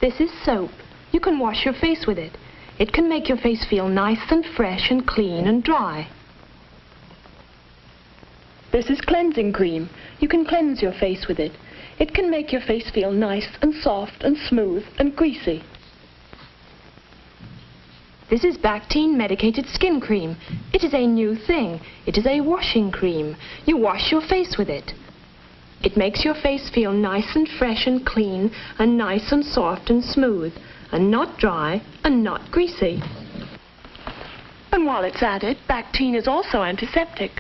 This is soap. You can wash your face with it. It can make your face feel nice and fresh and clean and dry. This is cleansing cream. You can cleanse your face with it. It can make your face feel nice and soft and smooth and greasy. This is Bactine medicated skin cream. It is a new thing. It is a washing cream. You wash your face with it. It makes your face feel nice and fresh and clean and nice and soft and smooth and not dry and not greasy. And while it's at it, Bactine is also antiseptic.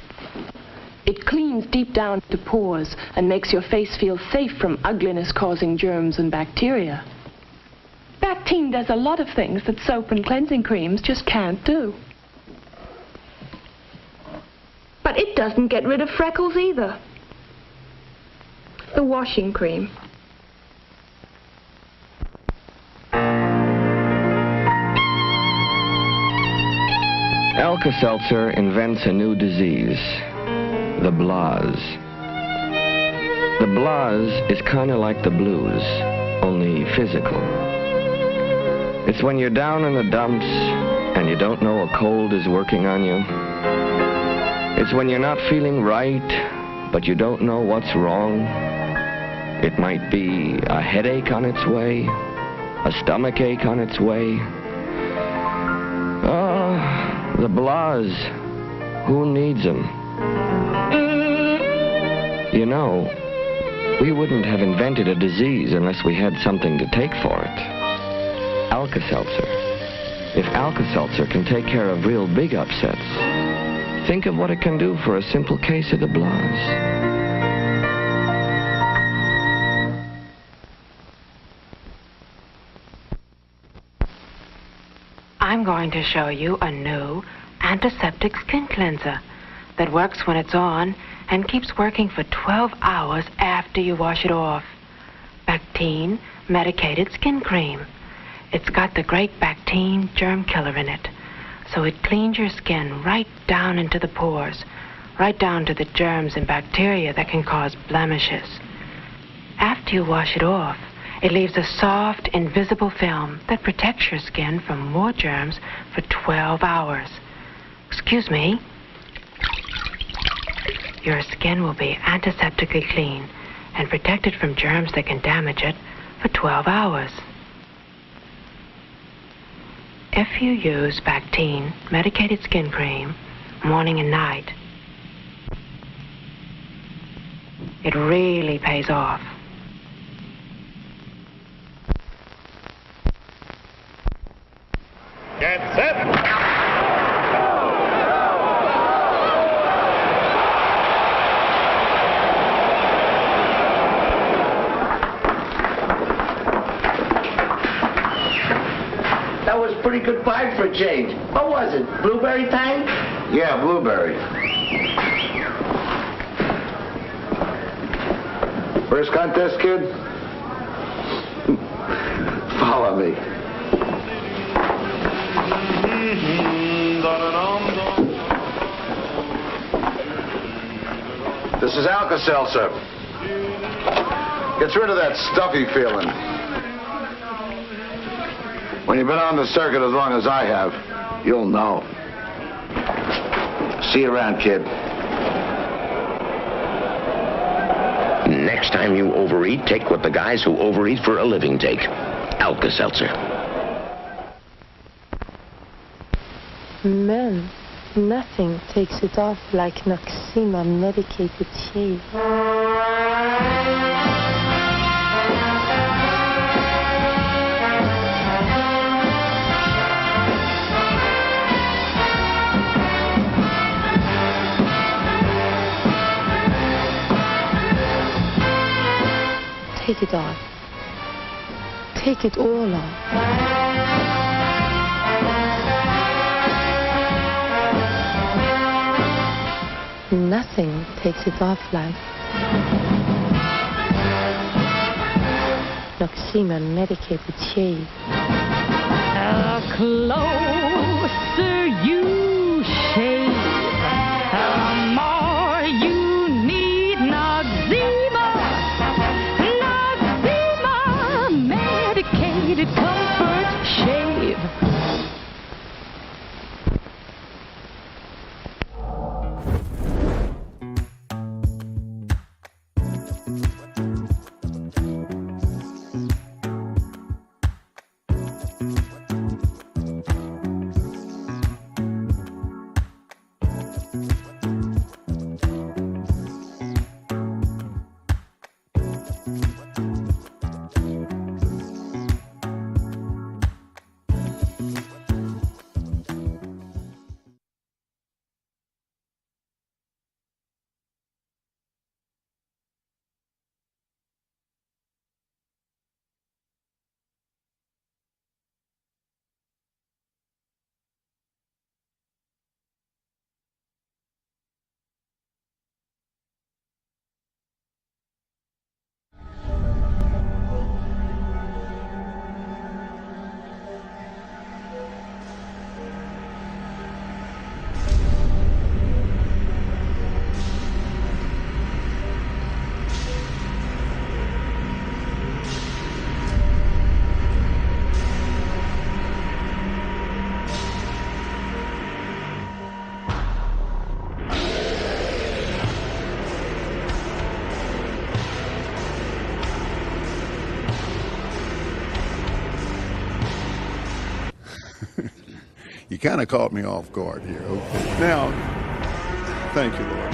It cleans deep down to pores and makes your face feel safe from ugliness-causing germs and bacteria. Bactine does a lot of things that soap and cleansing creams just can't do. But it doesn't get rid of freckles either. The washing cream. Alka-Seltzer invents a new disease, the blahs. The blahs is kind of like the blues, only physical. It's when you're down in the dumps and you don't know a cold is working on you. It's when you're not feeling right, but you don't know what's wrong. It might be a headache on its way, a stomach ache on its way. Oh, the blahs. Who needs them? You know, we wouldn't have invented a disease unless we had something to take for it. Alka-Seltzer. If Alka-Seltzer can take care of real big upsets, think of what it can do for a simple case of the blahs. I'm going to show you a new antiseptic skin cleanser that works when it's on and keeps working for 12 hours after you wash it off. Bactine medicated skin cream. It's got the great Bactine germ killer in it, so it cleans your skin right down into the pores, right down to the germs and bacteria that can cause blemishes. After you wash it off, it leaves a soft, invisible film that protects your skin from more germs for 12 hours. Excuse me. Your skin will be antiseptically clean and protected from germs that can damage it for 12 hours. If you use Bactine medicated skin cream morning and night, it really pays off. Get set! That was a pretty good fight for a change. What was it? Blueberry tang? Yeah, blueberry. First contest, kid? Follow me. This is Alka-Seltzer. Gets rid of that stuffy feeling. When you've been on the circuit as long as I have, you'll know. See you around, kid. Next time you overeat, take what the guys who overeat for a living take. Alka-Seltzer. Men, nothing takes it off like Noxema medicated shave. Take it off. Take it all off. Nothing takes it off like Noxema medicated shave. The closer you shave, the more you need Noxema. Noxema medicated kind of caught me off guard here. Okay. Now, thank you, Lord.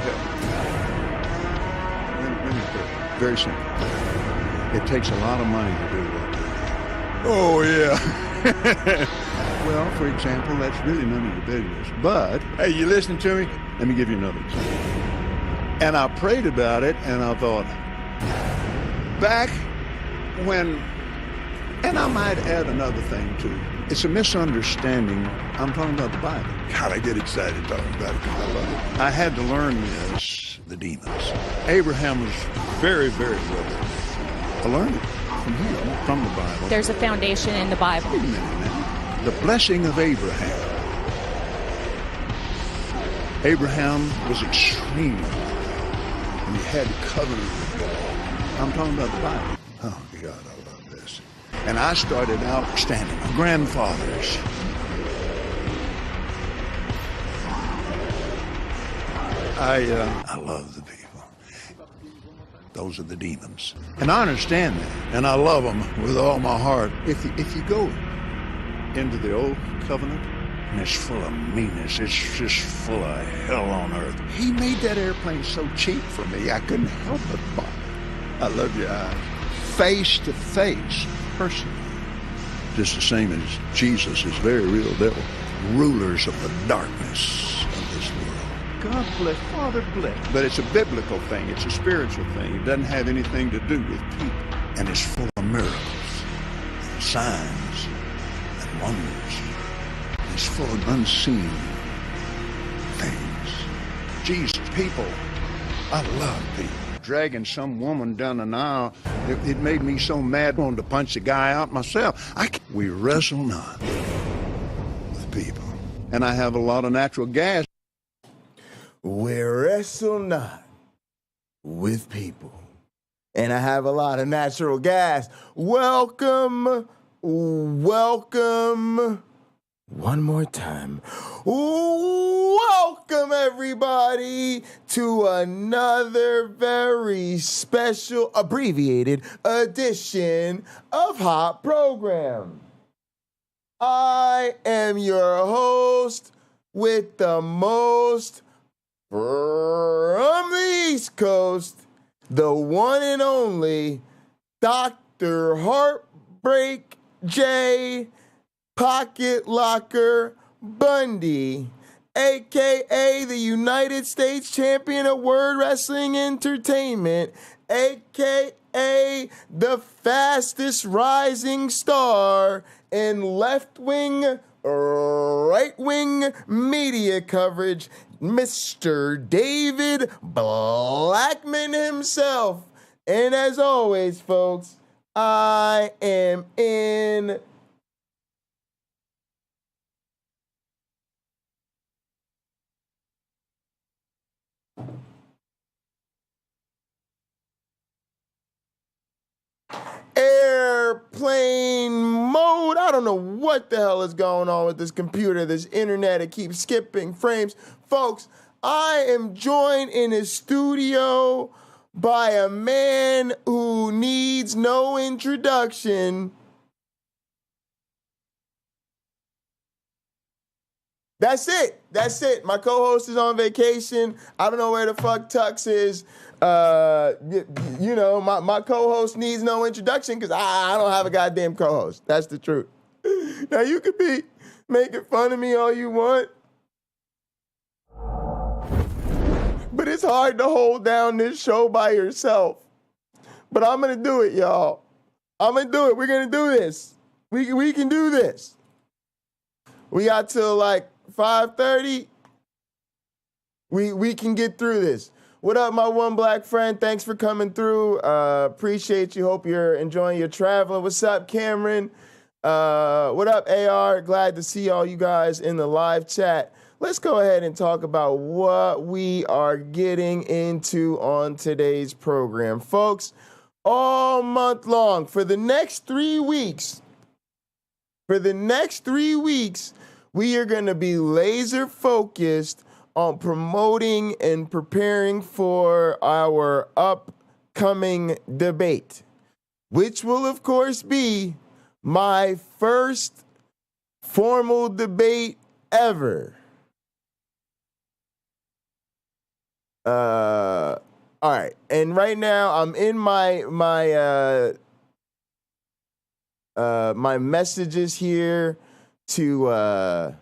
Let me put it very simple. It takes a lot of money to do what we do. Oh, yeah. Well, for example, that's really none of your business. But, hey, you listening to me? Let me give you another example. And I prayed about it, and I thought, back when, and I might add another thing, too. It's a misunderstanding. I'm talking about the Bible. God, I get excited talking about it because I love it. I had to learn this, the demons. Abraham was very, very well. I learned it from him, from the Bible. There's a foundation in the Bible. Wait a minute now. The blessing of Abraham. Abraham was extreme. And he had covenant with God. I'm talking about the Bible. Oh, God, I love this. And I started out standing. My grandfathers. I love the people. Those are the demons. And I understand that. And I love them with all my heart. If you go into the old covenant, and it's full of meanness, it's just full of hell on earth. He made that airplane so cheap for me, I couldn't help but buy it. I love your eyes. Face to face, personally. Just the same as Jesus is very real. They're rulers of the darkness of this world. God bless, Father bless. But it's a biblical thing. It's a spiritual thing. It doesn't have anything to do with people. And it's full of miracles, and signs, and wonders. It's full of unseen things. Jesus, people, I love people. Dragging some woman down an aisle, it made me so mad I wanted to punch the guy out myself. We wrestle not with people. And I have a lot of natural gas. We wrestle not with people. And I have a lot of natural gas. Welcome. One more time. Welcome, everybody, to another very special, abbreviated edition of Hot Program. I am your host with the most from the East Coast, the one and only Dr. Heartbreak J. Pocketlocker BUNDY, a.k.a. the United States Champion of Word Wrestling Entertainment, a.k.a. the fastest rising star in left-wing, right-wing media coverage, Mr. David Blackman himself. And as always, folks, I am in airplane mode. I don't know what the hell is going on with this computer, this internet. It keeps skipping frames. Folks, I am joined in his studio by a man who needs no introduction. That's it. My co-host is on vacation. I don't know where the fuck Tux is. My co-host needs no introduction because I don't have a goddamn co-host. That's the truth. Now, you could be making fun of me all you want, but it's hard to hold down this show by yourself. But I'm going to do it, y'all. I'm going to do it. We're going to do this. We can do this. We got till like 5:30. We can get through this. What up, my one black friend? Thanks for coming through. Appreciate you. Hope you're enjoying your traveling. What's up, Cameron? What up, AR? Glad to see all you guys in the live chat. Let's go ahead and talk about what we are getting into on today's program. Folks, all month long, for the next 3 weeks, we are going to be laser focused on promoting and preparing for our upcoming debate, which will, of course, be my first formal debate However, all right, and right now I'm in my messages here to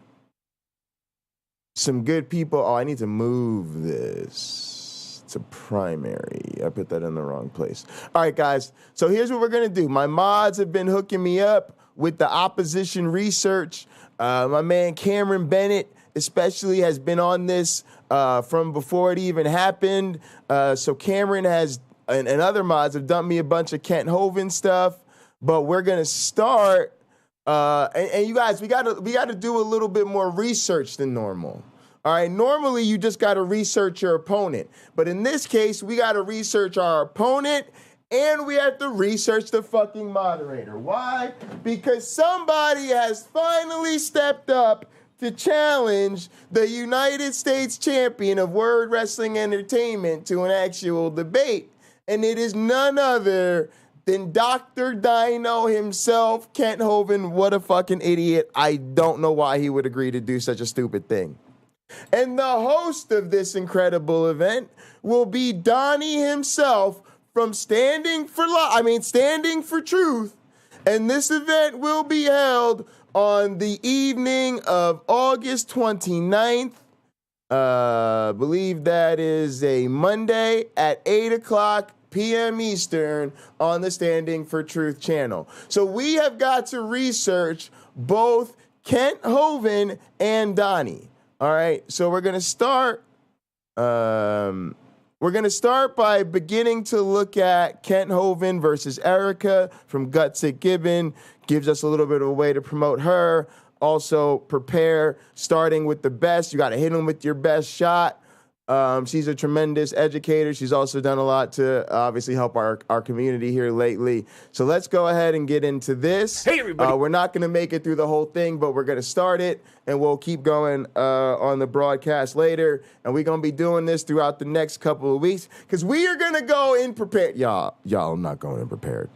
some good people. Oh, I need to move this to primary. I put that in the wrong place. All right, guys. So here's what we're gonna do. My mods have been hooking me up with the opposition research. My man Cameron Bennett especially has been on this from before it even happened. So Cameron has, and other mods have done me a bunch of Kent Hovind stuff, but we're gonna start, and you guys, we gotta do a little bit more research than normal. All right, normally you just gotta research your opponent, but in this case, we gotta research our opponent and we have to research the fucking moderator. Why? Because somebody has finally stepped up to challenge the United States champion of Word Wrestling Entertainment to an actual debate. And it is none other than Dr. Dino himself, Kent Hovind. What a fucking idiot. I don't know why he would agree to do such a stupid thing. And the host of this incredible event will be Donnie himself from Standing for Truth. And this event will be held on the evening of August 29th. Believe that is a Monday at 8:00 p.m. Eastern on the Standing for Truth channel. So we have got to research both Kent Hovind and Donnie. All right, so we're gonna start. We're going to start by beginning to look at Kent Hovind versus Erica from Gutsick Gibbon. Gives us a little bit of a way to promote her. Also prepare, starting with the best. You got to hit them with your best shot. She's a tremendous educator. She's also done a lot to obviously help our community here lately. So let's go ahead and get into this. Hey, everybody. We're not going to make it through the whole thing, but we're going to start it, and we'll keep going on the broadcast later. And we're going to be doing this throughout the next couple of weeks because we are going to go in prepared. Y'all, I'm not going in prepared.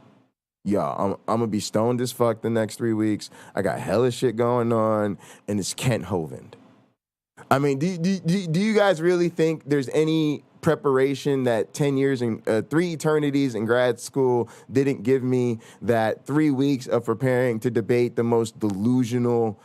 Y'all, I'm going to be stoned as fuck the next 3 weeks. I got hella shit going on, and it's Kent Hovind. I mean, do you guys really think there's any preparation that 10 years and 3 eternities in grad school didn't give me, that 3 weeks of preparing to debate the most delusional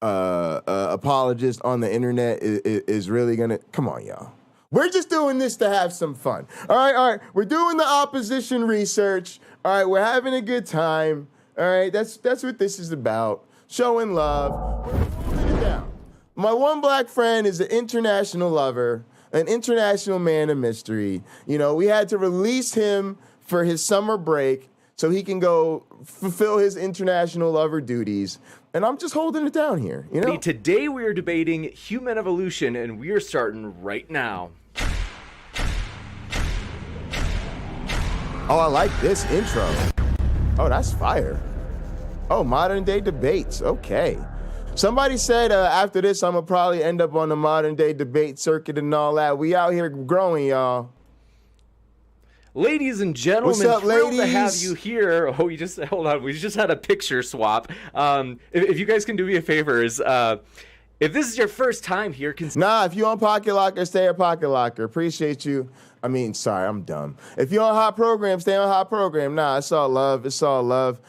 apologist on the internet is really gonna, come on, y'all. We're just doing this to have some fun. All right. We're doing the opposition research. All right, we're having a good time. All right, that's what this is about. Showing love. We're moving it down. My one black friend is an international lover, an international man of mystery. You know, we had to release him for his summer break so he can go fulfill his international lover duties. And I'm just holding it down here, you know? Today we are debating human evolution, and we are starting right now. Oh, I like this intro. Oh, that's fire. Oh, modern day debates. Okay. Somebody said after this, I'm going to probably end up on the modern day debate circuit and all that. We out here growing, y'all. Ladies and gentlemen, what's up, thrilled ladies? to have you here. Oh, hold on. We just had a picture swap. If you guys can do me a favor, if this is your first time here, Nah, if you're on Pocketlocker, stay at Pocketlocker. Appreciate you. I mean, sorry, I'm dumb. If you're on Hot Program, stay on Hot Program. Nah, it's all love. It's all love.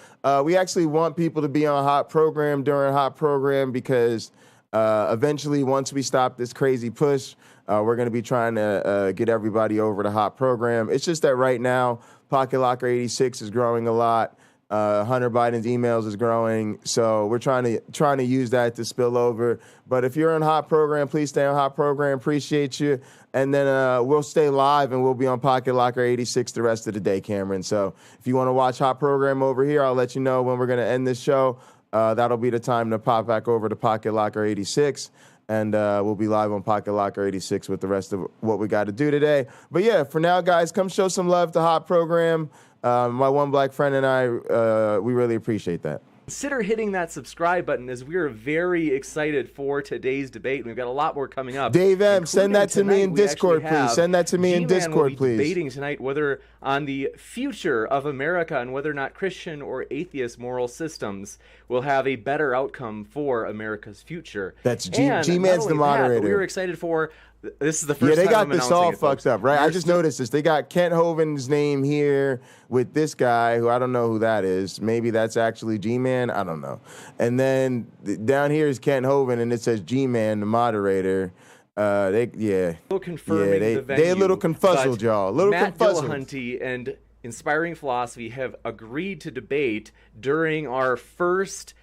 We actually want people to be on Hot Program during Hot Program because eventually, once we stop this crazy push, we're going to be trying to get everybody over to Hot Program. It's just that right now, Pocketlocker 86 is growing a lot. Hunter Biden's emails is growing, so we're trying to use that to spill over. But if you're on Hot Program, please stay on Hot Program. Appreciate you. And then we'll stay live and we'll be on Pocketlocker 86 the rest of the day, Cameron. So if you want to watch Hot Program over here, I'll let you know when we're going to end this show. That'll be the time to pop back over to Pocketlocker 86. And we'll be live on Pocketlocker 86 with the rest of what we got to do today. But yeah, for now, guys, come show some love to Hot Program. My one black friend and I, we really appreciate that. Consider hitting that subscribe button, as we are very excited for today's debate. We've got a lot more coming up. Dave M, send that to me in Discord, please. Send that to me in Discord, please. Debating tonight whether on the future of America and whether or not Christian or atheist moral systems will have a better outcome for America's future. That's G-Man's the moderator. But we were excited for. This is the first time. Yeah, they got I'm this all fucked up, right? I just still noticed this. They got Kent Hovind's name here with this guy, who I don't know who that is. Maybe that's actually G-Man. I don't know. And then down here is Kent Hovind, and it says G-Man, the moderator. Still confirming the venue. They a little confuzzled, y'all. Matt Dillahunty and Inspiring Philosophy have agreed to debate during our first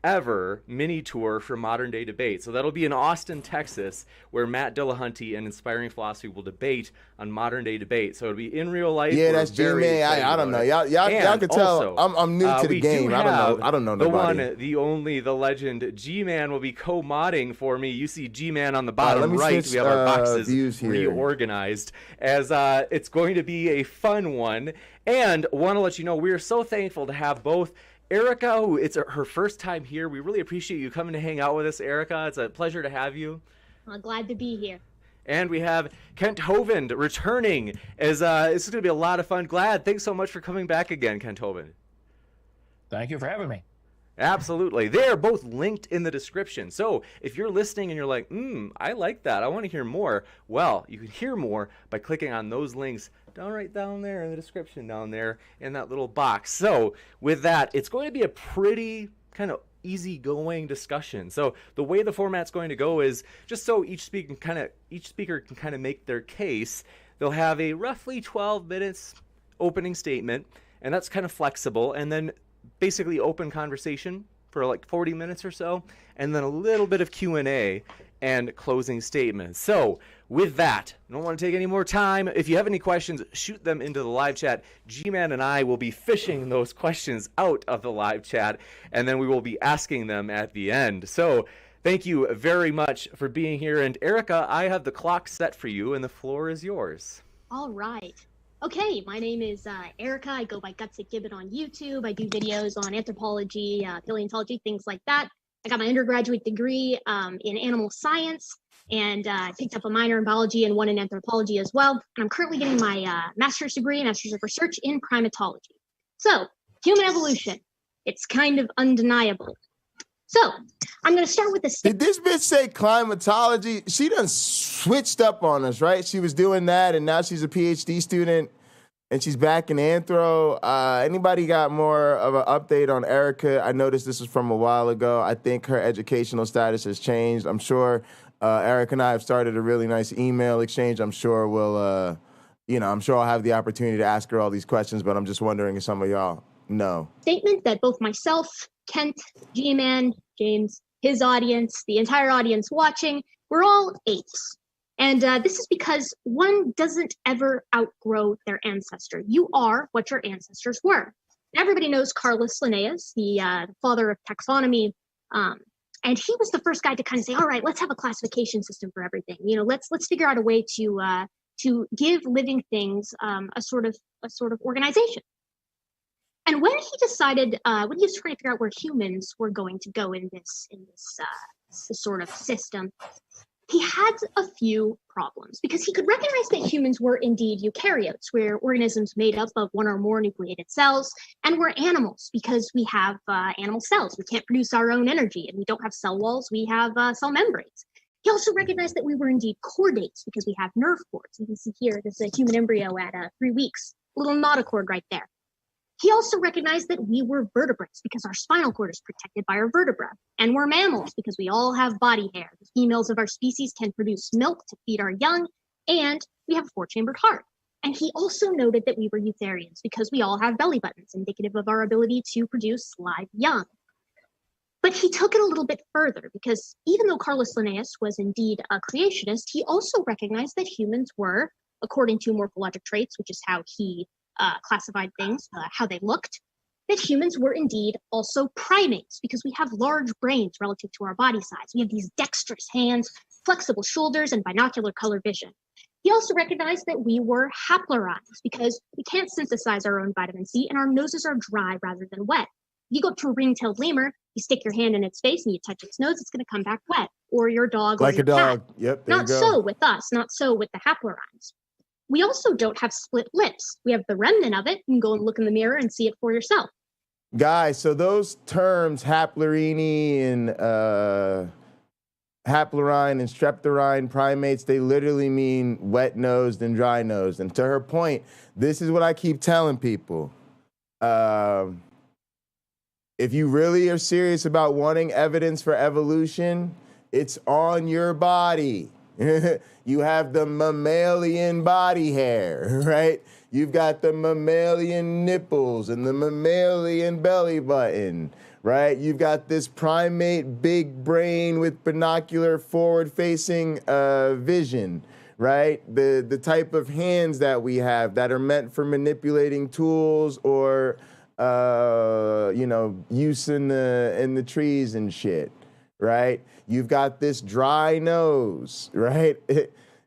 ever mini tour for Modern Day Debate. So that'll be in Austin, Texas, where Matt Dillahunty and Inspiring Philosophy will debate on Modern Day Debate. So it'll be in real life. Yeah, that's G-Man. I don't know. Y'all can tell I'm new to the game. I don't know nobody. The one, the only, the legend, G-Man will be co-modding for me. You see G-Man on the bottom right. We have our boxes reorganized, as it's going to be a fun one. And want to let you know, we are so thankful to have both Erica, who it's her first time here. We really appreciate you coming to hang out with us, Erica. It's a pleasure to have you. I'm glad to be here. And we have Kent Hovind returning. As this is going to be a lot of fun. Glad. Thanks so much for coming back again, Kent Hovind. Thank you for having me. Absolutely. They are both linked in the description. So if you're listening and you're like, I like that, I want to hear more, well, you can hear more by clicking on those links right down there in the description, down there in that little box. So with that, it's going to be a pretty kind of easygoing discussion. So the way the format's going to go is just so each speaker can kind of make their case. They'll have a roughly 12 minutes opening statement, and that's kind of flexible, and then basically open conversation for like 40 minutes or so, and then a little bit of Q&A and closing statements. So with that, I don't want to take any more time. If you have any questions, shoot them into the live chat. G-Man and I will be fishing those questions out of the live chat, and then we will be asking them at the end. So thank you very much for being here. And Erica, I have the clock set for you, and the floor is yours. All right. Okay, my name is Erica. I go by Gutsick Gibbon on YouTube. I do videos on anthropology, paleontology, things like that. I got my undergraduate degree in animal science, and picked up a minor in biology and one in anthropology as well. And I'm currently getting my master's degree, Master's of Research in primatology. So, human evolution, it's kind of undeniable. So, I'm going to start with the... Did this bitch say climatology? She done switched up on us, right? She was doing that, and now she's a PhD student, and she's back in anthro. Anybody got more of an update on Erica? I noticed this was from a while ago. I think her educational status has changed. I'm sure Erica and I have started a really nice email exchange. I'm sure we'll, I'm sure I'll have the opportunity to ask her all these questions, but I'm just wondering if some of y'all know. Statement that both myself, Kent, G-Man, James, his audience, the entire audience watching, we're all apes. And this is because one doesn't ever outgrow their ancestor. You are what your ancestors were. And everybody knows Carlos Linnaeus, the father of taxonomy, and he was the first guy to kind of say, all right, let's have a classification system for everything. Let's figure out a way to give living things a sort of organization. And when he decided, when he was trying to figure out where humans were going to go in this sort of system, he had a few problems because he could recognize that humans were indeed eukaryotes, where organisms made up of one or more nucleated cells, and we're animals because we have animal cells. We can't produce our own energy, and we don't have cell walls. We have cell membranes. He also recognized that we were indeed chordates because we have nerve cords. You can see here, this is a human embryo at 3 weeks, a little notochord right there. He also recognized that we were vertebrates because our spinal cord is protected by our vertebra. And we're mammals because we all have body hair. The females of our species can produce milk to feed our young, and we have a 4-chambered heart. And he also noted that we were eutherians because we all have belly buttons, indicative of our ability to produce live young. But he took it a little bit further because even though Carlos Linnaeus was indeed a creationist, he also recognized that humans were, according to morphologic traits, which is how he classified things, how they looked, that humans were indeed also primates because we have large brains relative to our body size. We have these dexterous hands, flexible shoulders, and binocular color vision. He also recognized that we were haplorized because we can't synthesize our own vitamin C and our noses are dry rather than wet. you go up to a ring-tailed lemur, you stick your hand in its face and you touch its nose, it's going to come back wet. Or your dog or Like your a dog. cat. Yep, there Not you go. so with us, not so with the haplorhines. We also don't have split lips. We have the remnant of it. You can go and look in the mirror and see it for yourself. Guys, so those terms, haplorini and haplorhine and streptorhine primates, they literally mean wet-nosed and dry-nosed. And to her point, this is what I keep telling people. If you really are serious about wanting evidence for evolution, it's on your body. You have the mammalian body hair, right? You've got the mammalian nipples and the mammalian belly button, right? You've got this primate big brain with binocular forward-facing vision, right? The type of hands that we have that are meant for manipulating tools or use in the trees and shit, right? You've got this dry nose, right?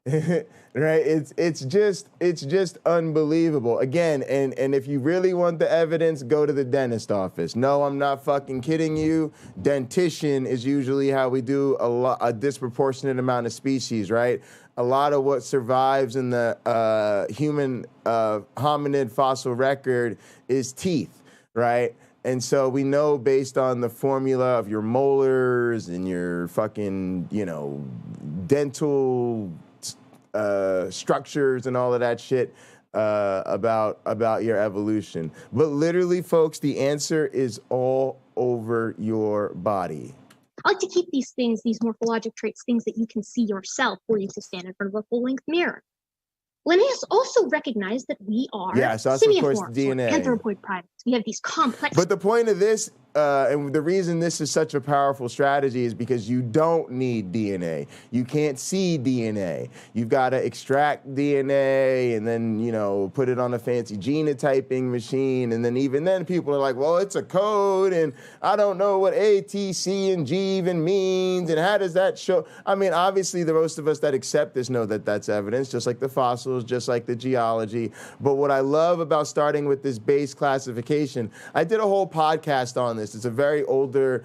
Right? It's just unbelievable. Again, and if you really want the evidence, go to the dentist office. No, I'm not fucking kidding you. Dentition is usually how we do a disproportionate amount of species, right? A lot of what survives in the human hominid fossil record is teeth, right? And so we know based on the formula of your molars and your fucking, dental structures and all of that shit about your evolution. But literally, folks, the answer is all over your body. I like to keep these things, these morphologic traits, things that you can see yourself, were you to stand in front of a full-length mirror. Linnaeus also recognized that we are simiforms, DNA. or anthropoid primates. We have these complex... But the point of this, and the reason this is such a powerful strategy is because you don't need DNA. You can't see DNA. You've got to extract DNA and then, put it on a fancy genotyping machine. And then even then people are like, well, it's a code and I don't know what A, T, C, and G even means. And how does that show? I mean, obviously the most of us that accept this know that that's evidence, just like the fossils, just like the geology. But what I love about starting with this base classification, I did a whole podcast on this. It's a much older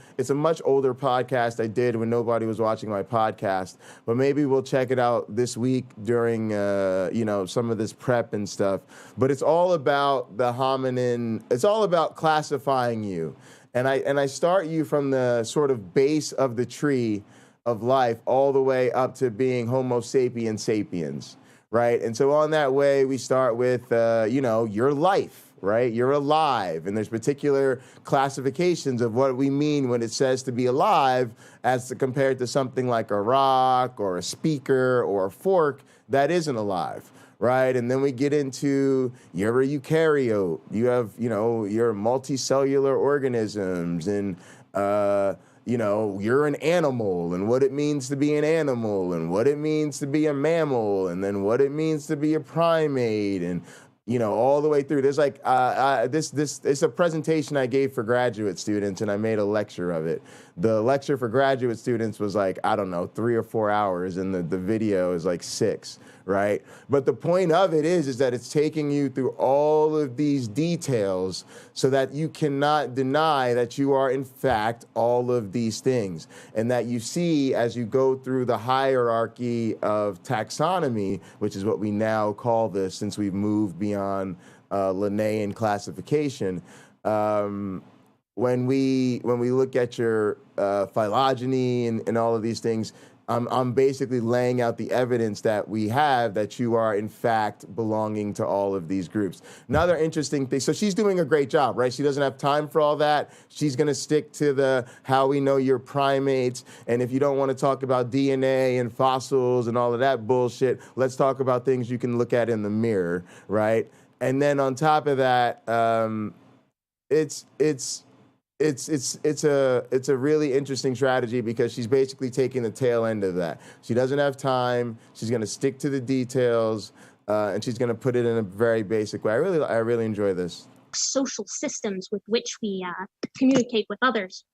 podcast I did when nobody was watching my podcast. But maybe we'll check it out this week during, some of this prep and stuff. But it's all about the hominin. It's all about classifying you. And I start you from the sort of base of the tree of life all the way up to being Homo sapiens sapiens, right? And so on that way, we start with, your life. Right? You're alive. And there's particular classifications of what we mean when it says to be alive as compared to something like a rock or a speaker or a fork that isn't alive. Right? And then we get into you're a eukaryote. You have, your multicellular organisms and, you're an animal and what it means to be an animal and what it means to be a mammal and then what it means to be a primate and all the way through. There's like this it's a presentation I gave for graduate students, and I made a lecture of it. The lecture for graduate students was like, I don't know, 3 or 4 hours, and the video is like 6, right? But the point of it is that it's taking you through all of these details so that you cannot deny that you are, in fact, all of these things. And that you see as you go through the hierarchy of taxonomy, which is what we now call this since we've moved beyond Linnaean classification, when we look at your phylogeny and all of these things, I'm basically laying out the evidence that we have that you are, in fact, belonging to all of these groups. Another interesting thing, so she's doing a great job, right? She doesn't have time for all that. She's going to stick to the how we know you're primates. And if you don't want to talk about DNA and fossils and all of that bullshit, let's talk about things you can look at in the mirror, right? And then on top of that, it's a really interesting strategy because she's basically taking the tail end of that. She doesn't have time. She's going to stick to the details, and she's going to put it in a very basic way. I really enjoy this. Social systems with which we communicate with others.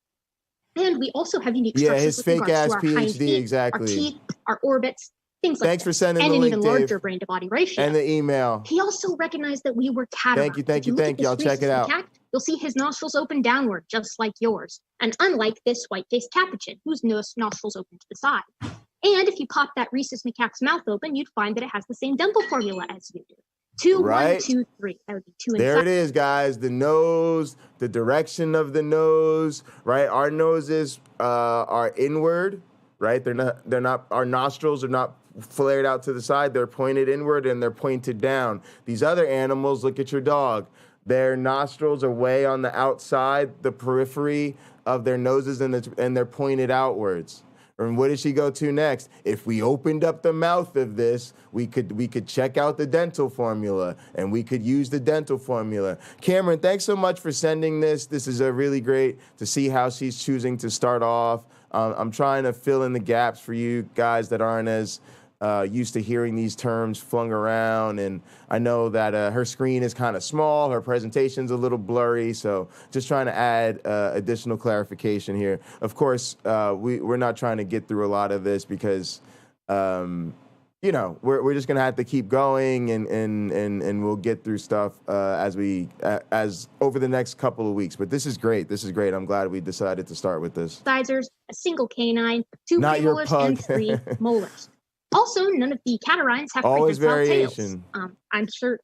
And we also have unique structures his with fake regards ass to our hind PhD, feet, exactly. our teeth, our orbits, things like Thanks that. for sending and the an link, even Dave. larger brain-to-body ratio. And the email. He also recognized that we were catarrhs. Thank you. I'll check it out. You'll see his nostrils open downward, just like yours. And unlike this white-faced capuchin, whose nostrils open to the side. And if you pop that rhesus macaque's mouth open, you'd find that it has the same dental formula as you do. 2, Right. 1, 2, 3. That would be 2 inside. There it is, guys. The nose, the direction of the nose, right? Our noses are inward, right? They're not, our nostrils are not flared out to the side. They're pointed inward and they're pointed down. These other animals, look at your dog. Their nostrils are way on the outside, the periphery of their noses, and they're pointed outwards. And what did she go to next? If we opened up the mouth of this, we could check out the dental formula, and we could use the dental formula. Cameron, thanks so much for sending this. This is really great to see how she's choosing to start off. I'm trying to fill in the gaps for you guys that aren't as used to hearing these terms flung around, and I know that her screen is kind of small, her presentation's a little blurry, so just trying to add additional clarification here. Of course, we're not trying to get through a lot of this because, you know, we're just gonna have to keep going, and we'll get through stuff as over the next couple of weeks. But this is great. This is great. I'm glad we decided to start with this. Incisors, a single canine, 2 Not your premolars, pug. and 3 molars. Also, none of the catarrhines have Always prehensile variation. tails.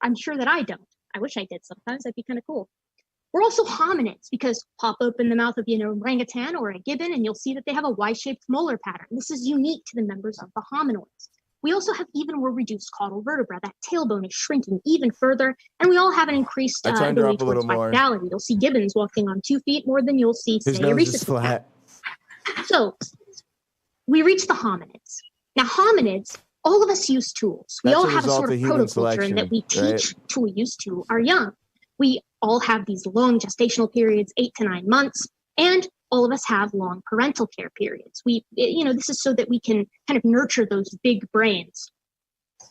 I'm sure that I don't. I wish I did sometimes. That'd be kind of cool. We're also hominids because pop open the mouth of an orangutan or a gibbon and you'll see that they have a Y-shaped molar pattern. This is unique to the members of the hominoids. We also have even more reduced caudal vertebra. That tailbone is shrinking even further, and we all have an increased ability towards bipedality. You'll see gibbons walking on 2 feet more than you'll see, His say, a nose rhesus is flat. macaque. So we reach the hominids. Now, hominids, all of us use tools. We That's all a have a result sort of of human protoculture selection, that we teach right? tool use to our young. We all have these long gestational periods, 8 to 9 months, and all of us have long parental care periods. This is so that we can kind of nurture those big brains.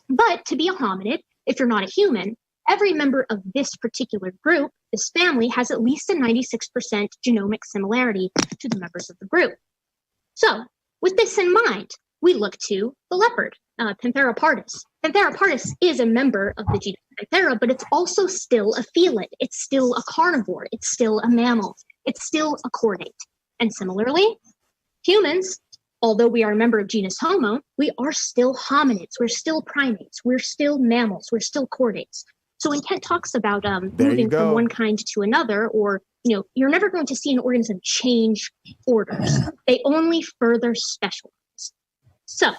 But to be a hominid, if you're not a human, every member of this particular group, this family, has at least a 96% genomic similarity to the members of the group. So, with this in mind, we look to the leopard, Panthera pardus. Panthera pardus is a member of the genus Panthera, but it's also still a felid. It's still a carnivore. It's still a mammal. It's still a chordate. And similarly, humans, although we are a member of genus Homo, we are still hominids. We're still primates. We're still mammals. We're still chordates. So when Kent talks about moving from one kind to another, or you're never going to see an organism change orders. They only further specialize. So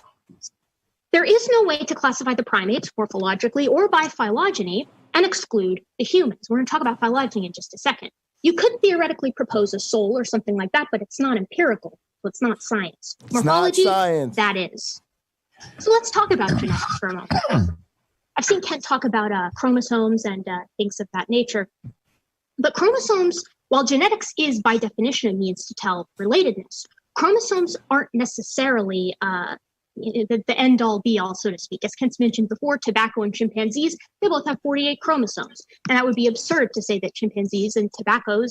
there is no way to classify the primates morphologically or by phylogeny and exclude the humans. We're going to talk about phylogeny in just a second. You could theoretically propose a soul or something like that, but it's not empirical. So it's not science. Morphology, not science. That is. So let's talk about genetics for a moment. I've seen Kent talk about chromosomes and things of that nature. But chromosomes, while genetics is by definition a means to tell relatedness, chromosomes aren't necessarily the end-all, be-all, so to speak. As Kent's mentioned before, tobacco and chimpanzees, they both have 48 chromosomes. And that would be absurd to say that chimpanzees and tobacco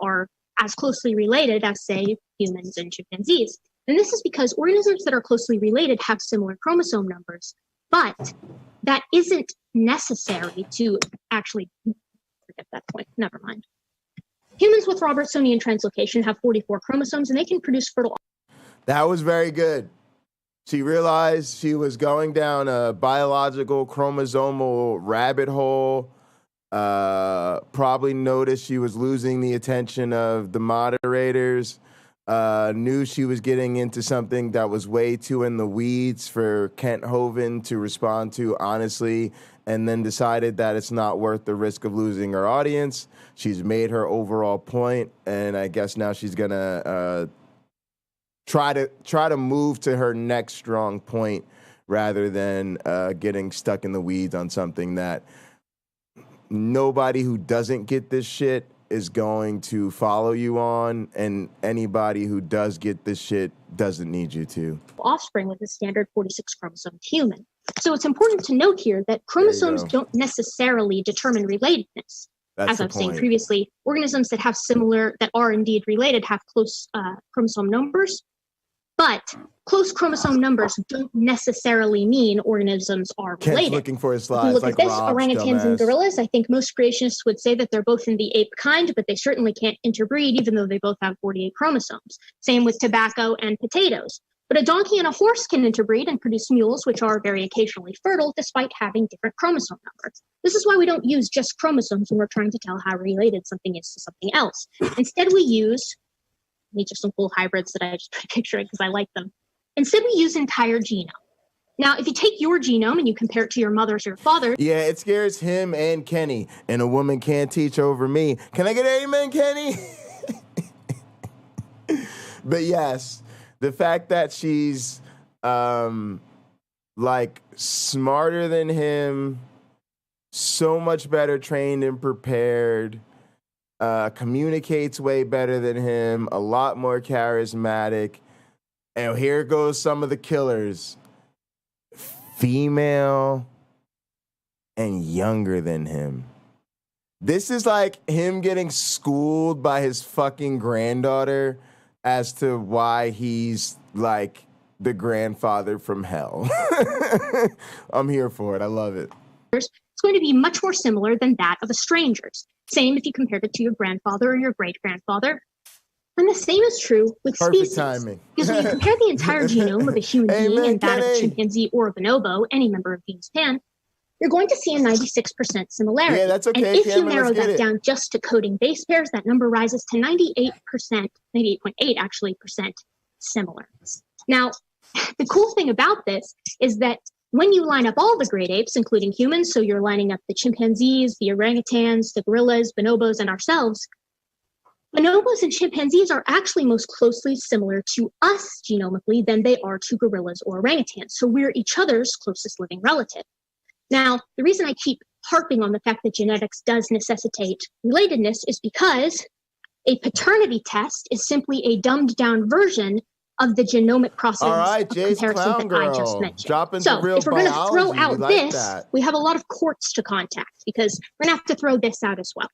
are as closely related as, say, humans and chimpanzees. And this is because organisms that are closely related have similar chromosome numbers, but that isn't necessary to actually forget that point. Never mind. Humans with Robertsonian translocation have 44 chromosomes, and they can produce fertile. That was very good. She realized she was going down a biological chromosomal rabbit hole. Probably noticed she was losing the attention of the moderators. Knew she was getting into something that was way too in the weeds for Kent Hovind to respond to honestly, and then decided that it's not worth the risk of losing her audience. She's made her overall point, and I guess now she's gonna try to move to her next strong point rather than getting stuck in the weeds on something that nobody who doesn't get this shit is going to follow you on, and anybody who does get this shit doesn't need you to. Offspring with a standard 46 chromosome human. So it's important to note here that chromosomes don't necessarily determine relatedness. As I was saying previously, organisms that have similar, that are indeed related, have close chromosome numbers, But close chromosome numbers don't necessarily mean organisms are related. Kent's looking for his If you slides look like at this, Rob's orangutans and dumbass. gorillas, I think most creationists would say that they're both in the ape kind, but they certainly can't interbreed, even though they both have 48 chromosomes. Same with tobacco and potatoes. But a donkey and a horse can interbreed and produce mules, which are very occasionally fertile, despite having different chromosome numbers. This is why we don't use just chromosomes when we're trying to tell how related something is to something else. Instead, we use, these are some cool hybrids that I just put a picture of because I like them. Instead, we use entire genome. Now, if you take your genome and you compare it to your mother's or your father's. Yeah, it scares him and Kenny, and a woman can't teach over me. Can I get an amen, Kenny? But yes, the fact that she's like smarter than him, so much better trained and prepared, communicates way better than him, a lot more charismatic. And here goes some of the killers. Female and younger than him. This is like him getting schooled by his fucking granddaughter as to why he's like the grandfather from hell. I'm here for it. I love it. It's going to be much more similar than that of a stranger's. Same if you compared it to your grandfather or your great-grandfather. And the same is true with species. Timing. Because when you compare the entire genome of a human being Amen, and that of a Kenny. chimpanzee or a bonobo, any member of genus Pan, you're going to see a 96% similarity. Yeah, that's okay, And if Cameron, you narrow let's get that it. down just to coding base pairs, that number rises to 98%, 98.8 actually percent similar. Now, the cool thing about this is that when you line up all the great apes, including humans, so you're lining up the chimpanzees, the orangutans, the gorillas, bonobos, and ourselves, bonobos and chimpanzees are actually most closely similar to us genomically than they are to gorillas or orangutans. So we're each other's closest living relative. Now, the reason I keep harping on the fact that genetics does necessitate relatedness is because a paternity test is simply a dumbed down version of the genomic process All right, of Jay's comparison clown that I just girl. mentioned. Drop into So real if we're going to throw biology, out we like this, that. we have a lot of courts to contact because we're going to have to throw this out as well.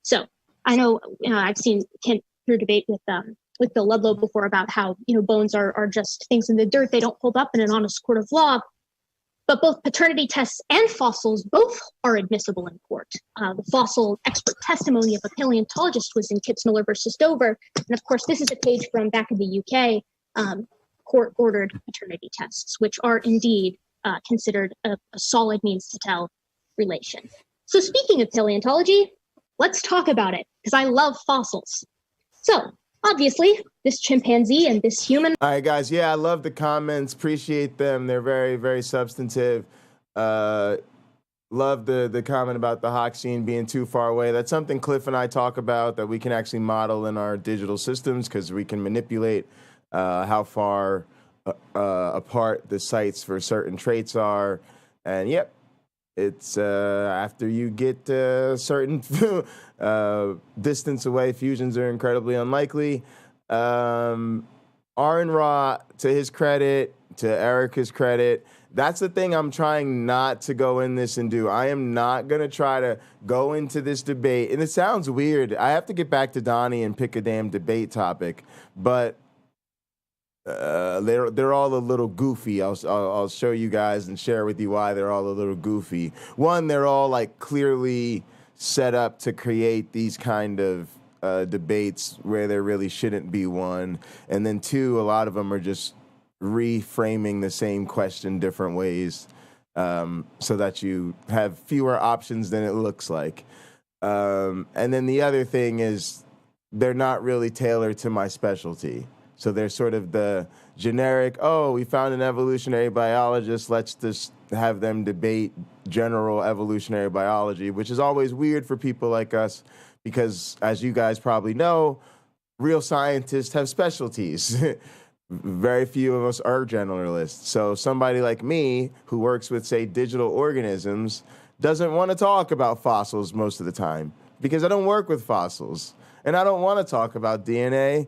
So I know, I've seen Kent through debate with Bill Ludlow before about how, bones are just things in the dirt. They don't hold up in an honest court of law. But both paternity tests and fossils both are admissible in court. The fossil expert testimony of a paleontologist was in Kitzmiller versus Dover. And of course, this is a page from back in the UK, court-ordered paternity tests, which are indeed considered a solid means to tell relation. So speaking of paleontology, let's talk about it, because I love fossils. So, obviously, this chimpanzee and this human. All right, guys. Yeah, I love the comments. Appreciate them. They're very, very substantive. Love the comment about the Hoxian being too far away. That's something Cliff and I talk about that we can actually model in our digital systems because we can manipulate how far apart the sites for certain traits are. And yep, it's after you get a certain distance away, fusions are incredibly unlikely. Aaron Ra, to his credit, to Erica's credit, that's the thing I'm trying not to go in this and do. I am not going to try to go into this debate. And it sounds weird. I have to get back to Donnie and pick a damn debate topic. But they're all a little goofy. I'll show you guys and share with you why they're all a little goofy. One, they're all like clearly set up to create these kind of debates where there really shouldn't be one. And then two, a lot of them are just reframing the same question different ways so that you have fewer options than it looks like. And then the other thing is they're not really tailored to my specialty. So they're sort of the generic, oh, we found an evolutionary biologist, let's just have them debate general evolutionary biology, which is always weird for people like us because, as you guys probably know, real scientists have specialties. Very few of us are generalists. So somebody like me who works with, say, digital organisms doesn't want to talk about fossils most of the time because I don't work with fossils. And I don't want to talk about DNA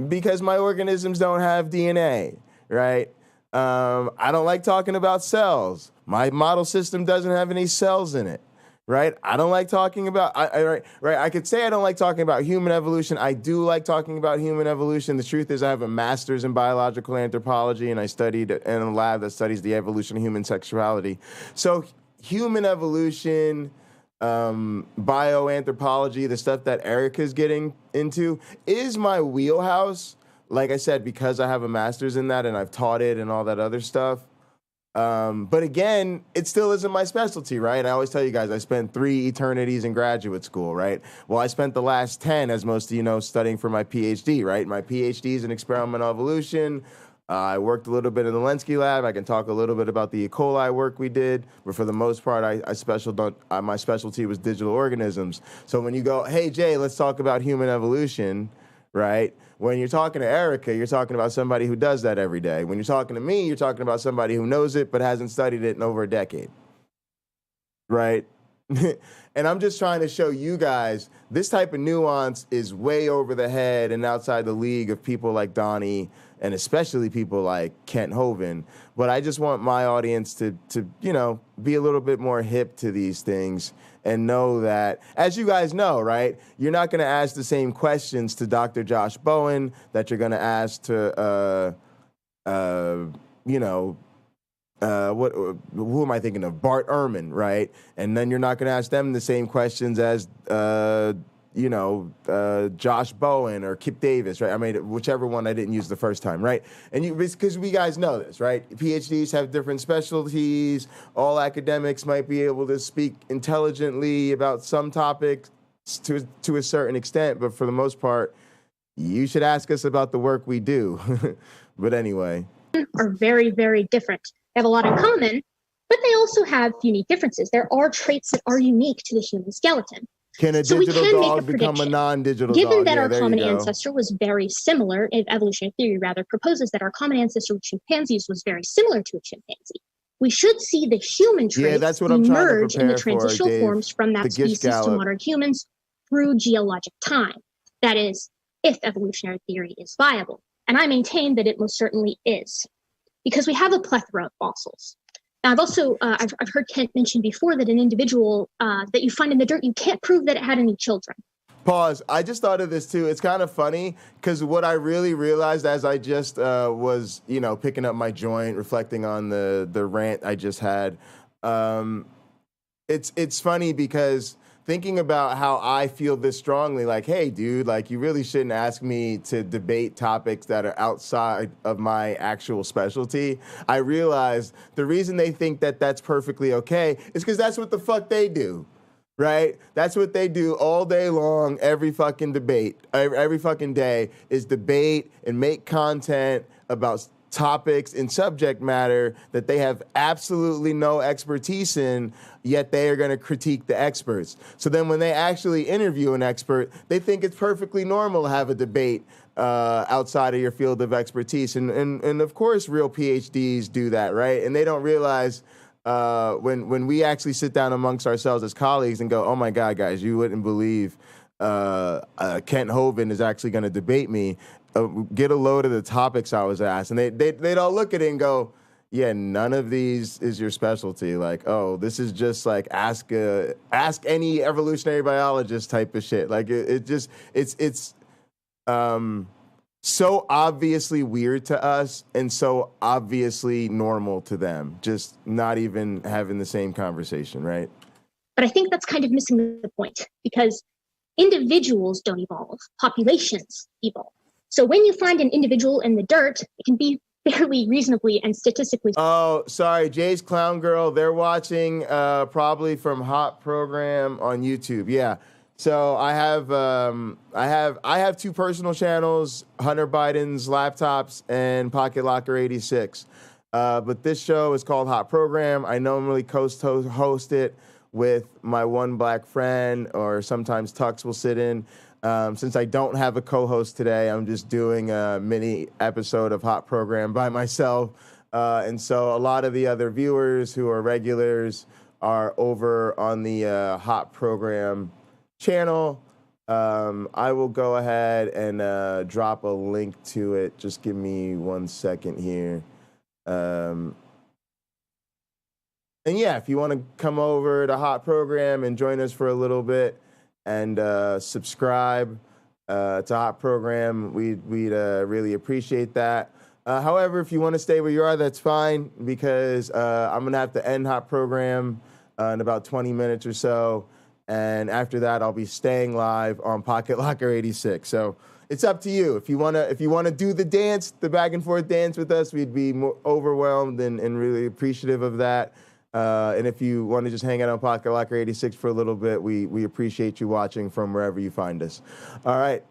because my organisms don't have DNA, right? I don't like talking about cells. My model system doesn't have any cells in it, right? I don't like talking about, right? I could say I don't like talking about human evolution. I do like talking about human evolution. The truth is I have a master's in biological anthropology, and I studied in a lab that studies the evolution of human sexuality. So human evolution, bioanthropology, the stuff that Erica's getting into is my wheelhouse. Like I said, because I have a master's in that and I've taught it and all that other stuff. But again, it still isn't my specialty, right? I always tell you guys, I spent 3 eternities in graduate school, right? Well, I spent the last 10, as most of you know, studying for my PhD, right? My PhD is in experimental evolution. I worked a little bit in the LNCA lab. I can talk a little bit about the E. coli work we did, but for the most part, my specialty was digital organisms. So when you go, hey, Jay, let's talk about human evolution, right? When you're talking to Erica, you're talking about somebody who does that every day. When you're talking to me, you're talking about somebody who knows it but hasn't studied it in over a decade, right? And I'm just trying to show you guys this type of nuance is way over the head and outside the league of people like Donnie and especially people like Kent Hovind. But I just want my audience to you know, be a little bit more hip to these things and know that, as you guys know, right, you're not going to ask the same questions to Dr. Josh Bowen that you're going to ask to, you know, who am I thinking of? Bart Ehrman, right? And then you're not going to ask them the same questions as, you know, Josh Bowen or Kip Davis, right? I mean, whichever one I didn't use the first time, right? And because we guys know this, right? PhDs have different specialties. All academics might be able to speak intelligently about some topics to a certain extent, but for the most part, you should ask us about the work we do. But anyway. Are very, very different. They have a lot in common, but they also have unique differences. There are traits that are unique to the human skeleton. Can a digital dog become a non-digital dog? Given that our common ancestor was very similar, evolutionary theory rather proposes that our common ancestor with chimpanzees was very similar to a chimpanzee. We should see the human traits emerge in the transitional forms from that species to modern humans through geologic time. That is, if evolutionary theory is viable. And I maintain that it most certainly is, because we have a plethora of fossils. Now, I've also, I've heard Kent mention before that an individual that you find in the dirt, you can't prove that it had any children. Pause. I just thought of this too. It's kind of funny because what I really realized as I just was, you know, picking up my joint, reflecting on the rant I just had, it's funny because thinking about how I feel this strongly, like, hey, dude, like, you really shouldn't ask me to debate topics that are outside of my actual specialty. I realized the reason they think that that's perfectly okay is because that's what the fuck they do, right? That's what they do all day long, every fucking debate, every fucking day is debate and make content about topics and subject matter that they have absolutely no expertise in, yet they are going to critique the experts. So then when they actually interview an expert, they think it's perfectly normal to have a debate outside of your field of expertise. And of course, real PhDs do that, right? And they don't realize when we actually sit down amongst ourselves as colleagues and go, oh my God, guys, you wouldn't believe Kent Hovind is actually going to debate me. Get a load of the topics I was asked, and they'd all look at it and go, yeah, none of these is your specialty. Like, oh, this is just like ask any evolutionary biologist type of shit. Like it's so obviously weird to us and so obviously normal to them, just not even having the same conversation, right? But I think that's kind of missing the point, because individuals don't evolve, populations evolve. So when you find an individual in the dirt, it can be fairly reasonably and statistically. Oh, sorry, Jay's Clown Girl. They're watching probably from Hot Program on YouTube. Yeah. So I have 2 personal channels: Hunter Biden's Laptops and Pocketlocker 86. But this show is called Hot Program. I normally host it with my one black friend, or sometimes Tux will sit in. Since I don't have a co-host today, I'm just doing a mini episode of Hot Program by myself. And so a lot of the other viewers who are regulars are over on the Hot Program channel. I will go ahead and drop a link to it. Just give me 1 second here. And yeah, if you want to come over to Hot Program and join us for a little bit and subscribe to Hot Program, we'd really appreciate that. However, if you want to stay where you are, that's fine, because I'm going to have to end Hot Program in about 20 minutes or so. And after that, I'll be staying live on Pocketlocker 86. So it's up to you. If you wanna do the dance, the back and forth dance with us, we'd be more overwhelmed and really appreciative of that. And if you want to just hang out on Pocketlocker 86 for a little bit, we appreciate you watching from wherever you find us. All right.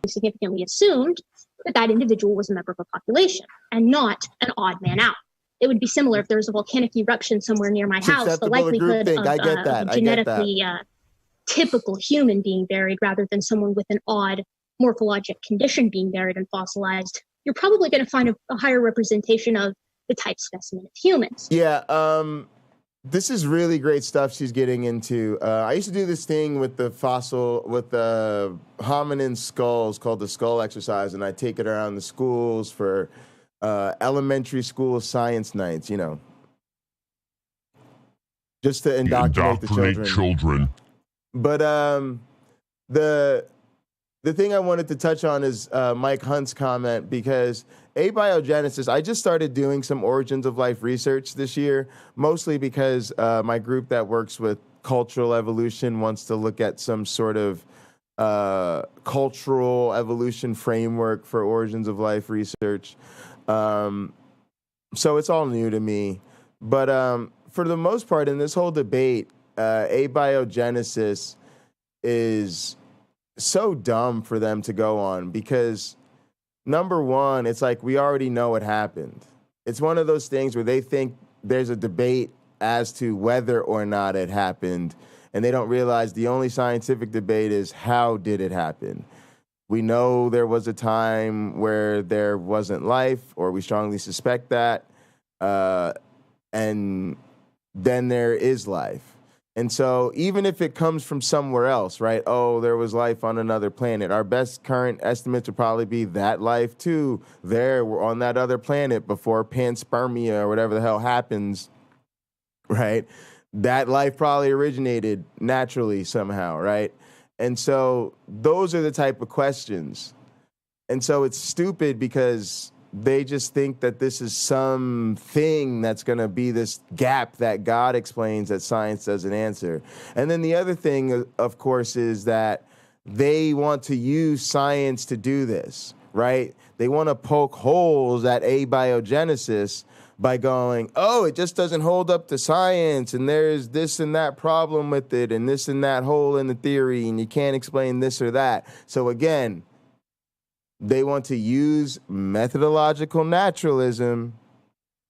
Significantly assumed that that individual was a member of a population and not an odd man out. It would be similar if there was a volcanic eruption somewhere near my house. The likelihood of a genetically typical human being buried rather than someone with an odd morphologic condition being buried and fossilized, you're probably going to find a higher representation of the type specimen of humans. Yeah, this is really great stuff she's getting into. I used to do this thing with the hominin skulls called the skull exercise, and I take it around the schools for elementary school science nights, just to indoctrinate the children. But the thing I wanted to touch on is Mike Hunt's comment, because abiogenesis, I just started doing some origins of life research this year, mostly because my group that works with cultural evolution wants to look at some sort of cultural evolution framework for origins of life research. So it's all new to me. But for the most part, in this whole debate, abiogenesis is so dumb for them to go on, because number one, it's like we already know what happened. It's one of those things where they think there's a debate as to whether or not it happened, and they don't realize the only scientific debate is how did it happen. We know there was a time where there wasn't life, or we strongly suspect that, and then there is life. And so even if it comes from somewhere else, right? Oh, there was life on another planet. Our best current estimates would probably be that life too. We're on that other planet before panspermia or whatever the hell happens, right? That life probably originated naturally somehow, right? And so those are the type of questions. And so it's stupid because they just think that this is something that's going to be this gap that God explains that science doesn't answer. And then the other thing, of course, is that they want to use science to do this, right? They want to poke holes at abiogenesis by going, oh, it just doesn't hold up to science, and there's this and that problem with it, and this and that hole in the theory, and you can't explain this or that. So again, they want to use methodological naturalism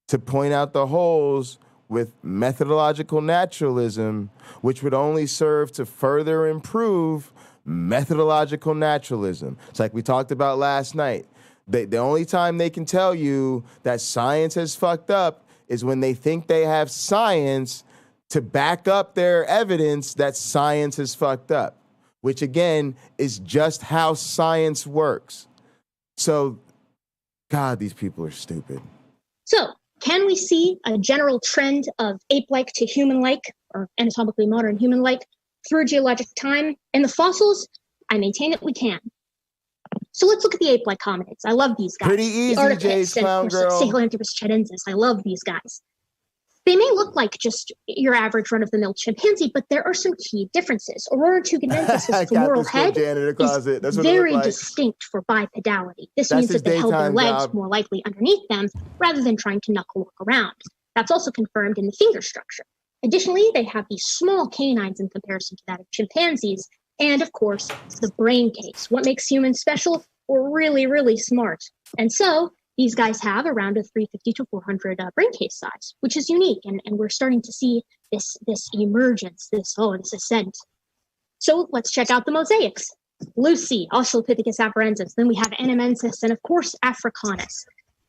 to point out the holes with methodological naturalism, which would only serve to further improve methodological naturalism. It's like we talked about last night. The only time they can tell you that science has fucked up is when they think they have science to back up their evidence that science has fucked up, which again is just how science works. So, God, these people are stupid. So, can we see a general trend of ape-like to human-like, or anatomically modern human-like, through geologic time? In the fossils, I maintain that we can. So let's look at the ape-like hominids. I love these guys. Pretty easy, Jay's clown girl. Sahelanthropus chilensis. I love these guys. They may look like just your average run-of-the-mill chimpanzee, but there are some key differences. Aurora tugenensis' femoral head is very distinct for bipedality. This means that they held their legs more likely underneath them rather than trying to knuckle walk around. That's also confirmed in the finger structure. Additionally, they have these small canines in comparison to that of chimpanzees, and of course, the brain case. What makes humans special? We're really, really smart. And so, these guys have around a 350 to 400 brain case size, which is unique, and we're starting to see this emergence, this ascent. So let's check out the mosaics. Lucy, Australopithecus afarensis, then we have Anamensis, and of course Africanus.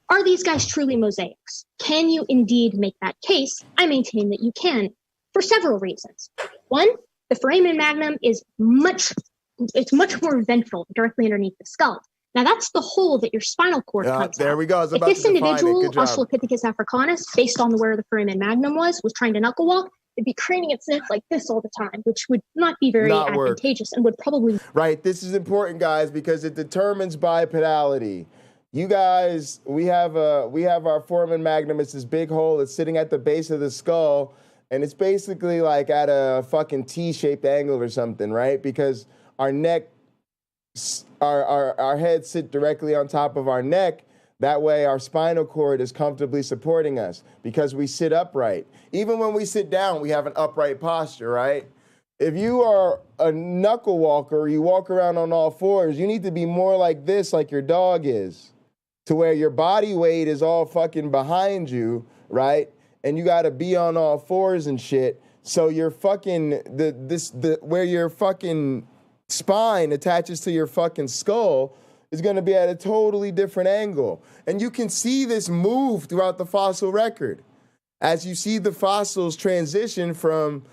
Are these guys truly mosaics? Can you indeed make that case? I maintain that you can, for several reasons. One, the foramen magnum is much more ventral, directly underneath the skull. Now that's the hole that your spinal cord comes there out. we go. I was If about this to define it. individual, Good job. Australopithecus africanus, based on where the foramen magnum was trying to knuckle walk, it'd be craning its neck like this all the time, which would not be very advantageous and would probably... Right, this is important, guys, because it determines bipedality. You guys, we have our foramen magnum. It's this big hole. It's sitting at the base of the skull, and it's basically like at a fucking T-shaped angle or something, right? Because our neck, our heads sit directly on top of our neck. That way our spinal cord is comfortably supporting us because we sit upright. Even when we sit down, we have an upright posture, right? If you are a knuckle walker, you walk around on all fours, you need to be more like this, like your dog is, to where your body weight is all fucking behind you, right? And you got to be on all fours and shit. So your fucking where your fucking spine attaches to your fucking skull is going to be at a totally different angle. And you can see this move throughout the fossil record. As you see the fossils transition from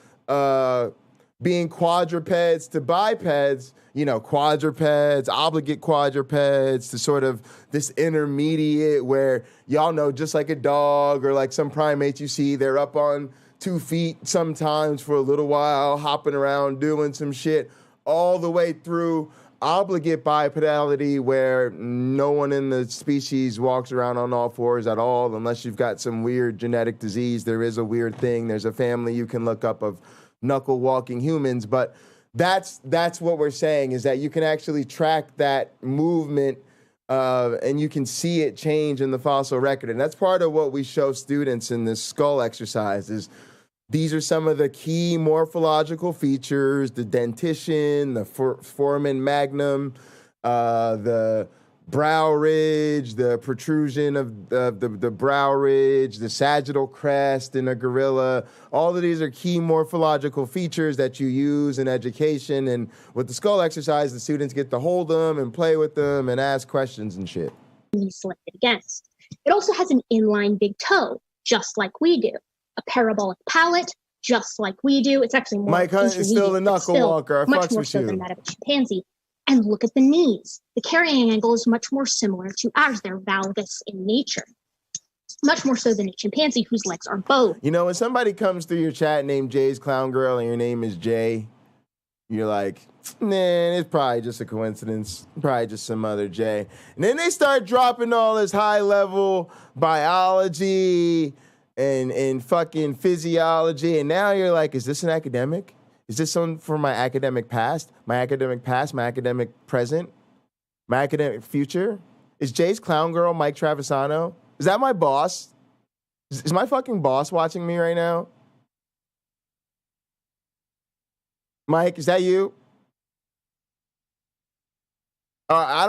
being quadrupeds to bipeds, you know, quadrupeds, obligate quadrupeds, to sort of this intermediate where, y'all know, just like a dog or like some primates you see, they're up on 2 feet sometimes for a little while, hopping around, doing some shit, all the way through obligate bipedality where no one in the species walks around on all fours at all unless you've got some weird genetic disease. There is a weird thing. There's a family you can look up of knuckle walking humans, but that's what we're saying, is that you can actually track that movement and you can see it change in the fossil record. And that's part of what we show students in this skull exercise is these are some of the key morphological features: the dentition, the foramen magnum, the brow ridge, the protrusion of the brow ridge, the sagittal crest in a gorilla. All of these are key morphological features that you use in education. And with the skull exercise, the students get to hold them and play with them and ask questions and shit. He's selected against. It also has an inline big toe, just like we do. A parabolic palate, just like we do. It's actually more Mike Hunt is still a knuckle walker. Much more so than that of a chimpanzee. And look at the knees. The carrying angle is much more similar to ours. They're valgus in nature. Much more so than a chimpanzee whose legs are bowed. You know, when somebody comes through your chat named Jay's Clown Girl and your name is Jay, you're like, nah, it's probably just a coincidence. Probably just some other Jay. And then they start dropping all this high-level biology and fucking physiology. And now you're like, is this an academic? Is this something for my academic past, my academic present, my academic future? Is Jay's Clown Girl Mike Travisano? Is that my boss? Is my fucking boss watching me right now? Mike, is that you? I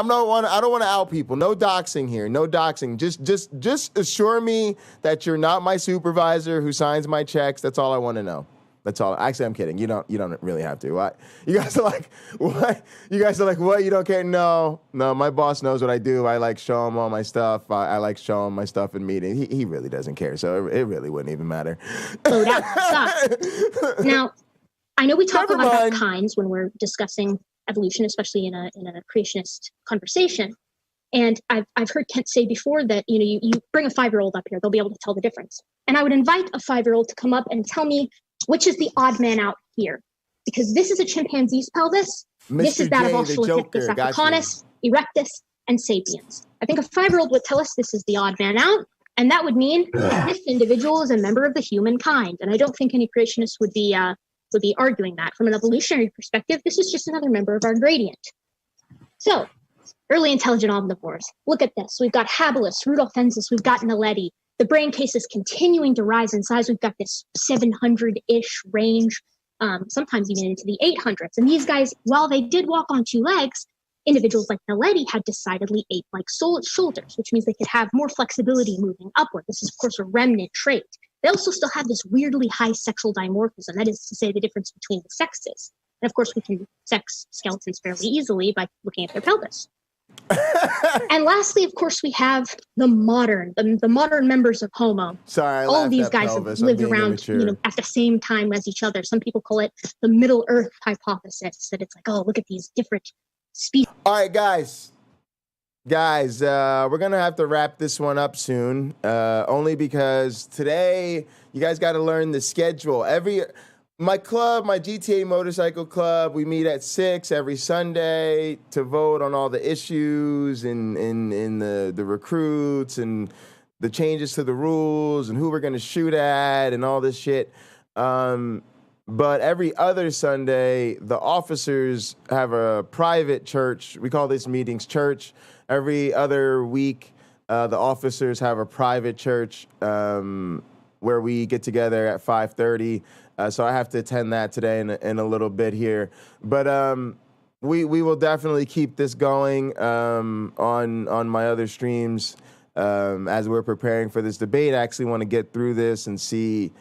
don't want to out people. No doxing here. No doxing. Just assure me that you're not my supervisor who signs my checks. That's all I want to know. That's all. Actually, I'm kidding. You don't really have to. What? You guys are like, what? You guys are like, what? You don't care? No. My boss knows what I do. I like show him all my stuff. I like show him my stuff in meetings. He really doesn't care. So it really wouldn't even matter. Oh, that sucks. Now, I know we talk about kinds when we're discussing evolution, especially in a creationist conversation. And I've heard Kent say before that, you bring a 5-year-old up here, they'll be able to tell the difference. And I would invite a 5-year-old to come up and tell me which is the odd man out here. Because this is a chimpanzee's pelvis. Mr. This is that J, of Australopithecus africanus, erectus, and sapiens. I think a 5-year-old would tell us this is the odd man out. And that would mean this individual is a member of the humankind. And I don't think any creationists would be arguing that. From an evolutionary perspective, this is just another member of our gradient. So, early intelligent omnivores. Look at this. We've got habilis, rudolfensis, we've got naledi. The brain case is continuing to rise in size. We've got this 700-ish range, sometimes even into the 800s. And these guys, while they did walk on 2 legs, individuals like naledi had decidedly ape-like shoulders, which means they could have more flexibility moving upward. This is, of course, a remnant trait. They also still have this weirdly high sexual dimorphism, that is to say the difference between the sexes. And of course, we can sex skeletons fairly easily by looking at their pelvis. And lastly, of course, we have the modern members of Homo. Sorry, all of these guys have lived around, at the same time as each other. Some people call it the Middle Earth hypothesis, that it's like, oh, look at these different species. All right, guys. Guys, we're going to have to wrap this one up soon, only because today you guys got to learn the schedule. My club, my GTA Motorcycle Club, we meet at 6 every Sunday to vote on all the issues and the recruits and the changes to the rules and who we're going to shoot at and all this shit. But every other Sunday, the officers have a private church. We call this meetings church. Every other week, the officers have a private church where we get together at 5:30. So I have to attend that today in a little bit here. But we will definitely keep this going on my other streams as we're preparing for this debate. I actually want to get through this and see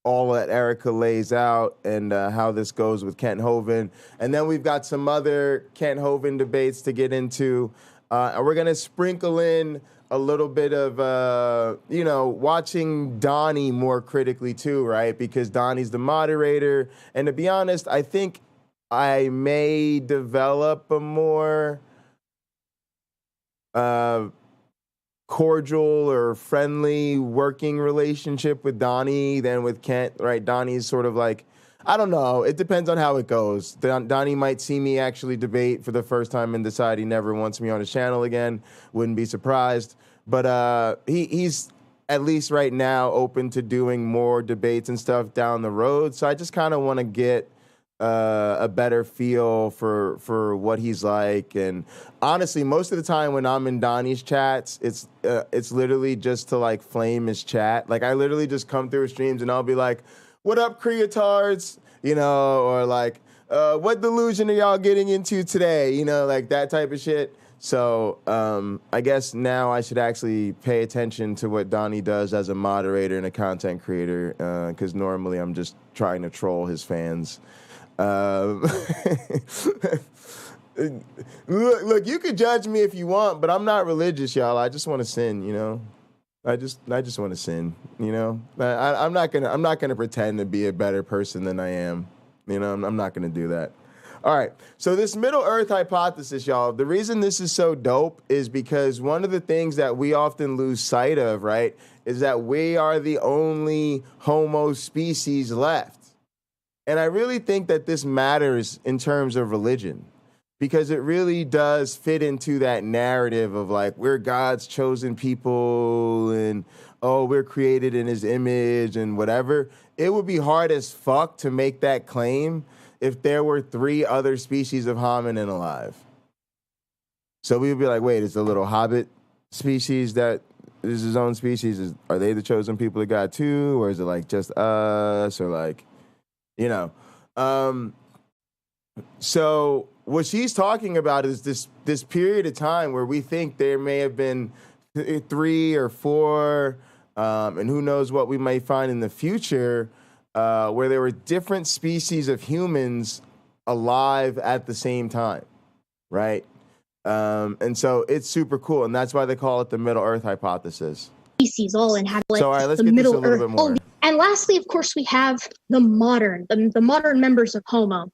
all that Erica lays out and how this goes with Kent Hovind. And then we've got some other Kent Hovind debates to get into. And we're going to sprinkle in a little bit of, watching Donnie more critically too, right? Because Donnie's the moderator. And to be honest, I think I may develop a more cordial or friendly working relationship with Donnie than with Kent, right? Donnie's sort of like, I don't know. It depends on how it goes. Donnie might see me actually debate for the first time and decide he never wants me on his channel again. Wouldn't be surprised. But he's at least right now open to doing more debates and stuff down the road. So I just kind of want to get a better feel for what he's like. And honestly, most of the time when I'm in Donnie's chats, it's literally just to like flame his chat. Like I literally just come through his streams and I'll be like, "What up, creatards?" Or like, "What delusion are y'all getting into today?" Like that type of shit. So I guess now I should actually pay attention to what Donnie does as a moderator and a content creator, because normally I'm just trying to troll his fans. Look, you could judge me if you want, but I'm not religious, y'all. I just want to sin, I just want to sin, I'm not gonna pretend to be a better person than I am. I'm not gonna do that. All right, so this Middle Earth hypothesis, y'all, the reason this is so dope is because one of the things that we often lose sight of, right, is that we are the only Homo species left. And I really think that this matters in terms of religion, because it really does fit into that narrative of like, we're God's chosen people and, oh, we're created in his image and whatever. It would be hard as fuck to make that claim if there were 3 other species of hominin alive. So we would be like, wait, is the little hobbit species that is his own species? Are they the chosen people of God too? Or is it like just us? Or like, so what she's talking about is this period of time where we think there may have been 3 or 4, and who knows what we might find in the future, where there were different species of humans alive at the same time, right? And so it's super cool, and that's why they call it the Middle Earth hypothesis. Species all inhabit so, all right, let's the get Middle this a little Earth. bit more. And lastly, of course, we have the modern members of Homo.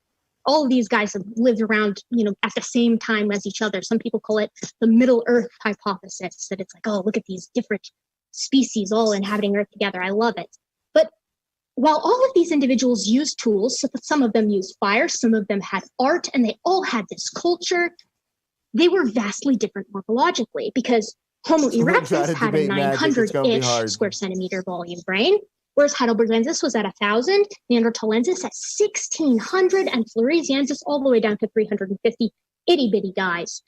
All of these guys have lived around, at the same time as each other. Some people call it the Middle Earth hypothesis, that it's like, oh, look at these different species all inhabiting Earth together. I love it. But while all of these individuals used tools, so some of them used fire, some of them had art, and they all had this culture, they were vastly different morphologically, because Homo erectus had a 900-ish square centimeter volume brain, whereas Heidelbergensis was at 1,000, Neanderthalensis at 1,600, and Floresiensis all the way down to 350 itty-bitty guys.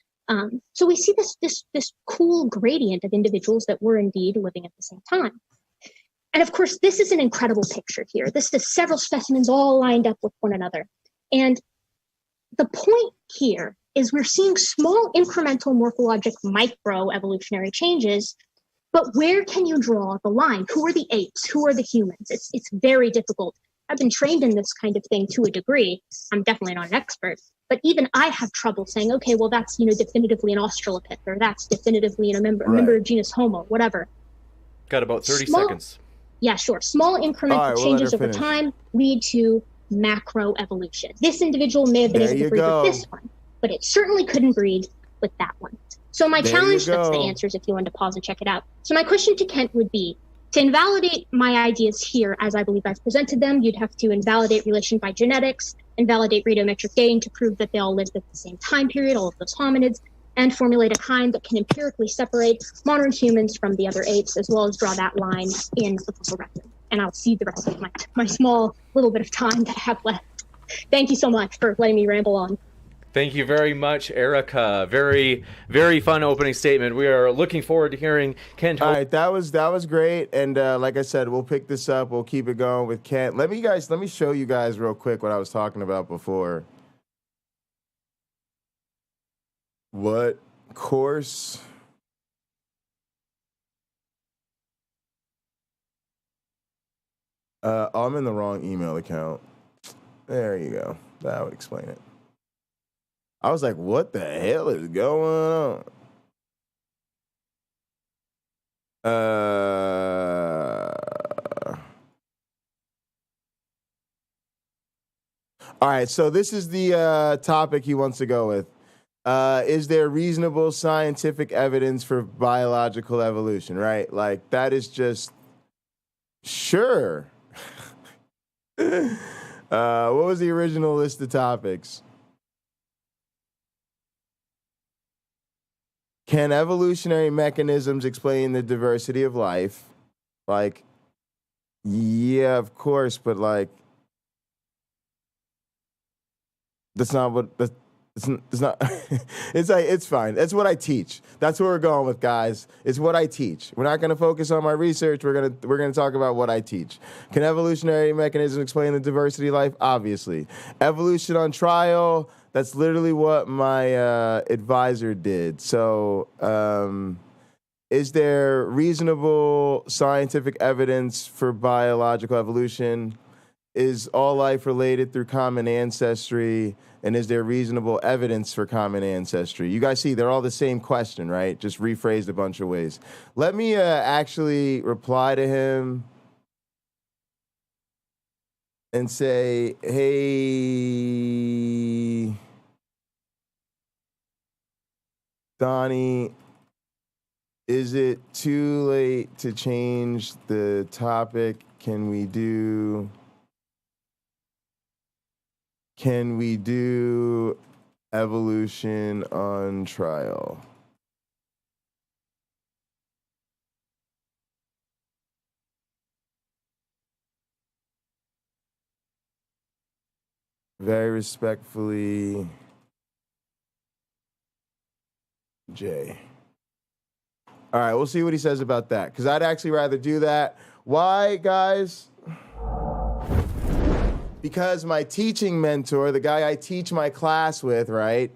So we see this cool gradient of individuals that were indeed living at the same time. And of course, this is an incredible picture here. This is several specimens all lined up with one another. And the point here is we're seeing small incremental morphologic micro-evolutionary changes, but where can you draw the line? Who are the apes? Who are the humans? It's very difficult. I've been trained in this kind of thing to a degree. I'm definitely not an expert, but even I have trouble saying, okay, well, that's, definitively an Australopith, or that's definitively a member of genus Homo, whatever. Got about 30 seconds. Yeah, sure. Small incremental changes over time lead to macroevolution. This individual may have been able to breed with this one, but it certainly couldn't breed with that one. So my challenge, that's the answers if you want to pause and check it out. So my question to Kent would be, to invalidate my ideas here, as I believe I've presented them, you'd have to invalidate relation by genetics, invalidate radiometric gain to prove that they all lived at the same time period, all of those hominids, and formulate a kind that can empirically separate modern humans from the other apes, as well as draw that line in the fossil record. And I'll cede the rest of my small little bit of time that I have left. Thank you so much for letting me ramble on. Thank you very much, Erica. Very, very fun opening statement. We are looking forward to hearing Kent. All right, that was great. And like I said, we'll pick this up. We'll keep it going with Kent. Let me show you guys real quick what I was talking about before. What course? I'm in the wrong email account. There you go. That would explain it. I was like, what the hell is going on? All right, so this is the topic he wants to go with. Is there reasonable scientific evidence for biological evolution, right? Like, that is just, sure. What was the original list of topics? Can evolutionary mechanisms explain the diversity of life? Like, yeah, of course, but like, that's not what, it's not, it's like, it's fine. That's what I teach. That's what we're going with, guys. It's what I teach. We're not going to focus on my research. We're going to talk about what I teach. Can evolutionary mechanisms explain the diversity of life? Obviously. Evolution on trial, that's literally what my advisor did. So, is there reasonable scientific evidence for biological evolution? Is all life related through common ancestry? And is there reasonable evidence for common ancestry? You guys see, they're all the same question, right? Just rephrased a bunch of ways. Let me actually reply to him and say, hey, Donnie, is it too late to change the topic? Can we do evolution on trial? Very respectfully, Jay. All right, we'll see what he says about that, because I'd actually rather do that. Why, guys? Because my teaching mentor, the guy I teach my class with, right,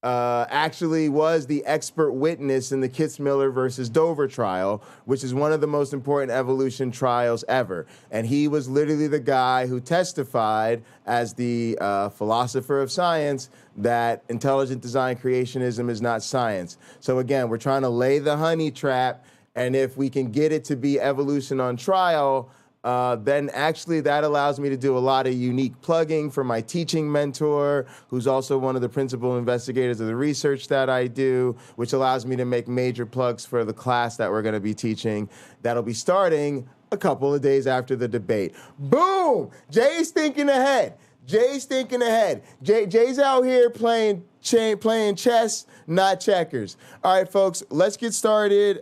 actually was the expert witness in the Kitzmiller versus Dover trial, which is one of the most important evolution trials ever. And he was literally the guy who testified as the philosopher of science that intelligent design creationism is not science. So again, we're trying to lay the honey trap, and if we can get it to be evolution on trial, then actually that allows me to do a lot of unique plugging for my teaching mentor, who's also one of the principal investigators of the research that I do, which allows me to make major plugs for the class that we're going to be teaching. That'll be starting a couple of days after the debate. Boom! Jay's thinking ahead. Jay's thinking ahead. Jay's out here playing chess, not checkers. All right, folks, let's get started.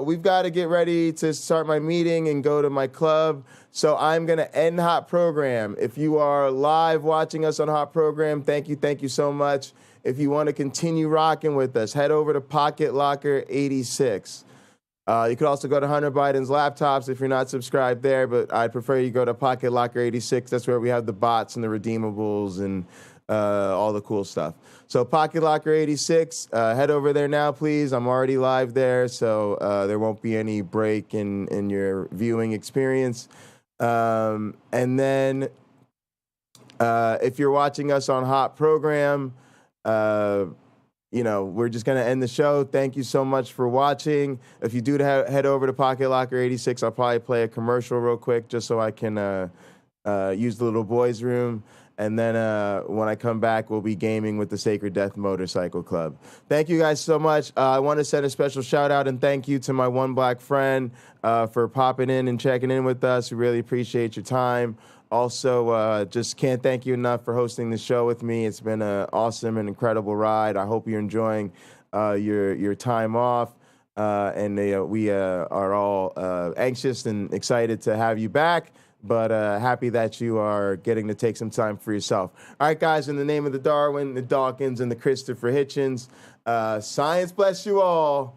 We've got to get ready to start my meeting and go to my club. So I'm going to end Hot Program. If you are live watching us on Hot Program, thank you so much. If you want to continue rocking with us, head over to Pocketlocker 86. You could also go to Hunter Biden's laptops if you're not subscribed there, but I'd prefer you go to Pocketlocker 86. That's where we have the bots and the redeemables and all the cool stuff. So Pocketlocker 86, head over there now, please. I'm already live there, so there won't be any break in your viewing experience. And then if you're watching us on Hot Program, you know, we're just going to end the show. Thank you so much for watching. If you do head over to Pocketlocker 86, I'll probably play a commercial real quick just so I can use the little boys' room. And then when I come back, we'll be gaming with the Sacred Death Motorcycle Club. Thank you guys so much. I want to send a special shout out and thank you to my one black friend for popping in and checking in with us. We really appreciate your time. Also, just can't thank you enough for hosting the show with me. It's been an awesome and incredible ride. I hope you're enjoying your time off. And we are all anxious and excited to have you back. But happy that you are getting to take some time for yourself. All right, guys, in the name of the Darwin, the Dawkins, and the Christopher Hitchens, science bless you all.